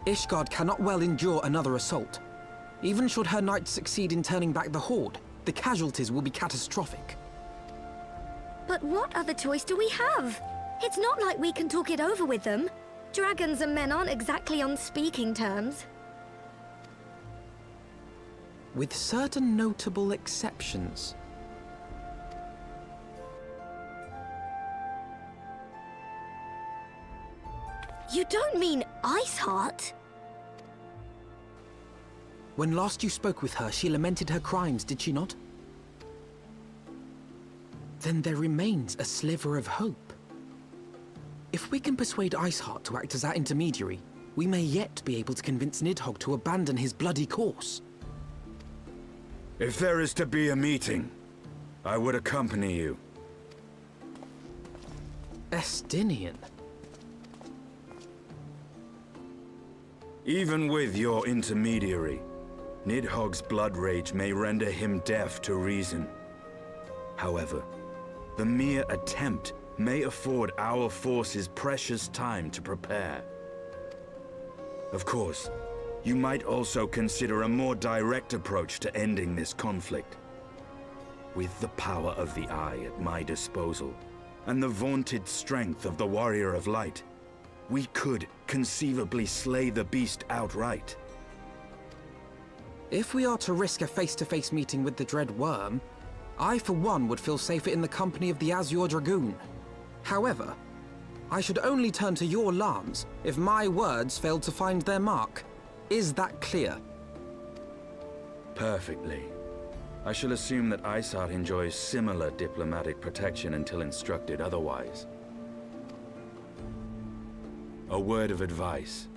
Ishgard cannot well endure another assault. Even should her knights succeed in turning back the Horde, the casualties will be catastrophic. But what other choice do we have? It's not like we can talk it over with them. Dragons and men aren't exactly on speaking terms. With certain notable exceptions. You don't mean Iceheart? When last you spoke with her, she lamented her crimes, did she not? Then there remains a sliver of hope. If we can persuade Iceheart to act as our intermediary, we may yet be able to convince Nidhogg to abandon his bloody course. If there is to be a meeting, I would accompany you. Estinian. Even with your intermediary, Nidhogg's blood rage may render him deaf to reason. However, the mere attempt may afford our forces precious time to prepare. Of course, you might also consider a more direct approach to ending this conflict. With the power of the Eye at my disposal, and the vaunted strength of the Warrior of Light, we could conceivably slay the beast outright. If we are to risk a face-to-face meeting with the Dread Worm, I for one would feel safer in the company of the Azure Dragoon. However, I should only turn to your Lance if my words failed to find their mark. Is that clear? Perfectly. I shall assume that Iceheart enjoys similar diplomatic protection until instructed otherwise. A word of advice.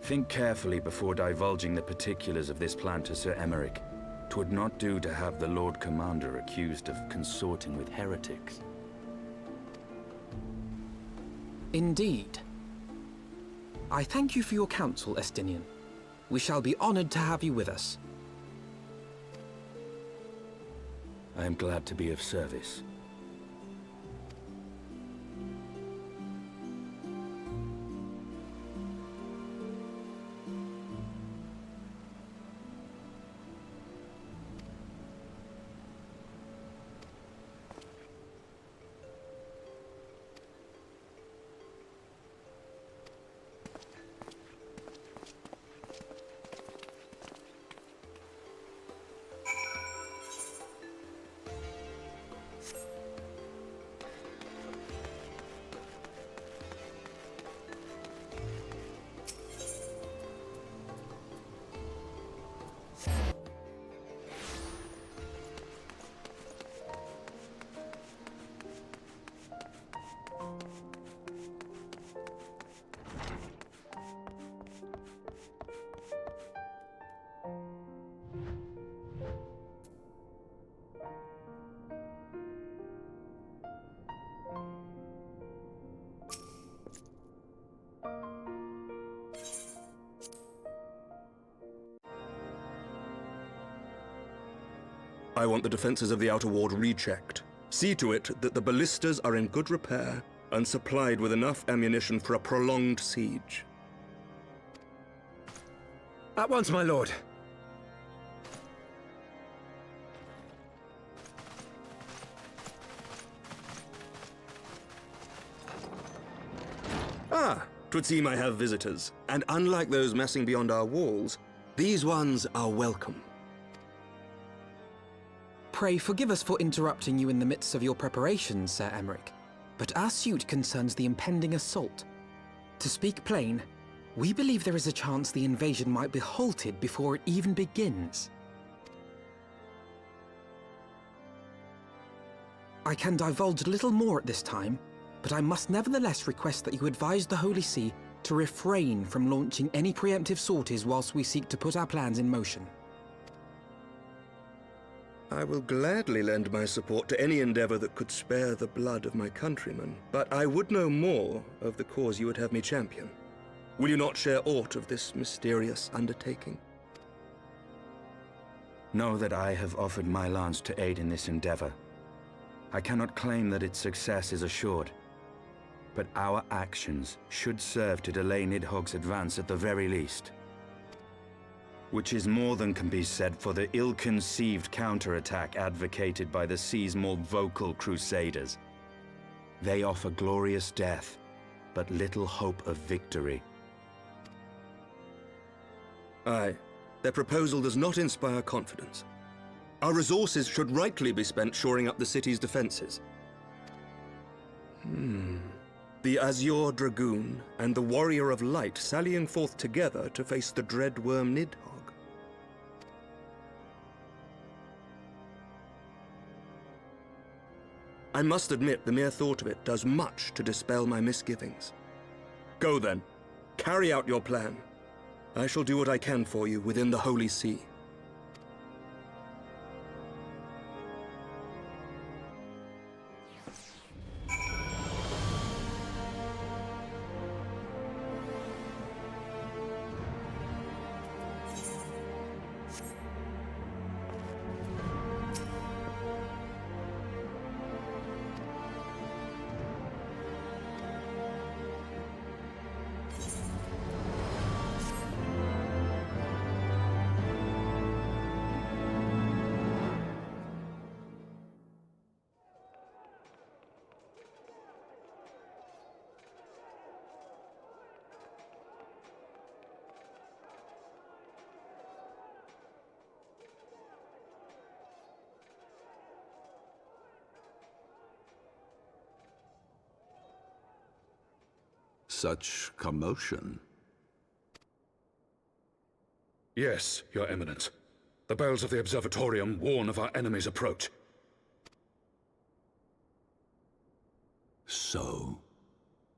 Think carefully before divulging the particulars of this plan to Sir Emeric. 'Twould not do to have the Lord Commander accused of consorting with heretics. Indeed. I thank you for your counsel, Estinian. We shall be honored to have you with us. I am glad to be of service. I want the defenses of the outer ward rechecked. See to it that the ballistas are in good repair and supplied with enough ammunition for a prolonged siege. At once, my lord. Ah, 'twould seem I have visitors. And unlike those messing beyond our walls, these ones are welcome. Pray forgive us for interrupting you in the midst of your preparations, Sir Emeric, but our suit concerns the impending assault. To speak plain, we believe there is a chance the invasion might be halted before it even begins. I can divulge little more at this time, but I must nevertheless request that you advise the Holy See to refrain from launching any preemptive sorties whilst we seek to put our plans in motion. I will gladly lend my support to any endeavor that could spare the blood of my countrymen, but I would know more of the cause you would have me champion. Will you not share aught of this mysterious undertaking? Know that I have offered my lance to aid in this endeavor. I cannot claim that its success is assured. but our actions should serve to delay Nidhogg's advance at the very least. Which is more than can be said for the ill-conceived counterattack advocated by the sea's more vocal crusaders. They offer glorious death, but little hope of victory. Aye, their proposal does not inspire confidence. Our resources should rightly be spent shoring up the city's defenses. The Azure Dragoon and the Warrior of Light sallying forth together to face the dread worm Nidhogg. I must admit the mere thought of it does much to dispel my misgivings. Go then, carry out your plan. I shall do what I can for you within the Holy See. Such commotion. Yes, Your Eminence. The bells of the Observatorium warn of our enemy's approach. So,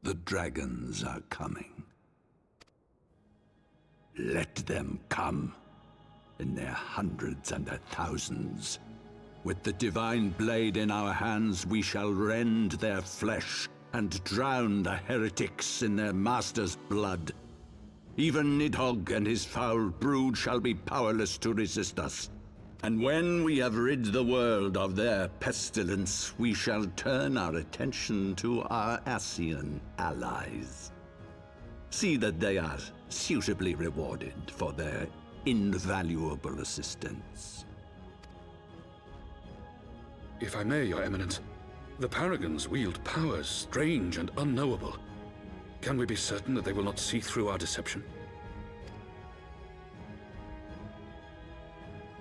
the dragons are coming. Let them come, in their hundreds and their thousands. With the divine blade in our hands, we shall rend their flesh and drown the heretics in their master's blood. Even Nidhogg and his foul brood shall be powerless to resist us. And when we have rid the world of their pestilence, we shall turn our attention to our Ascian allies. See that they are suitably rewarded for their invaluable assistance. If I may, Your Eminence, the Paragons wield powers strange and unknowable. Can we be certain that they will not see through our deception?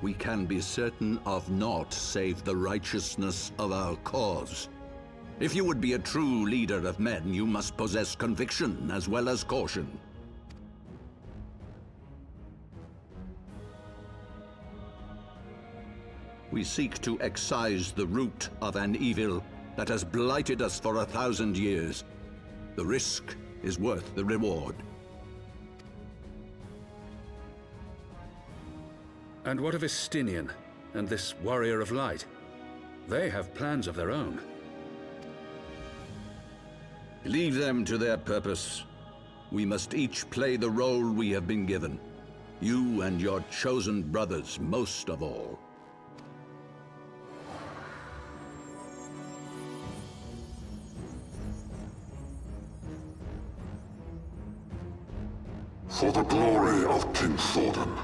We can be certain of naught save the righteousness of our cause. If you would be a true leader of men, you must possess conviction as well as caution. We seek to excise the root of an evil that has blighted us for 1,000 years. The risk is worth the reward. And what of Estinian and this Warrior of Light? They have plans of their own. Leave them to their purpose. We must each play the role we have been given. You and your chosen brothers most of all. For the glory of King Thordan.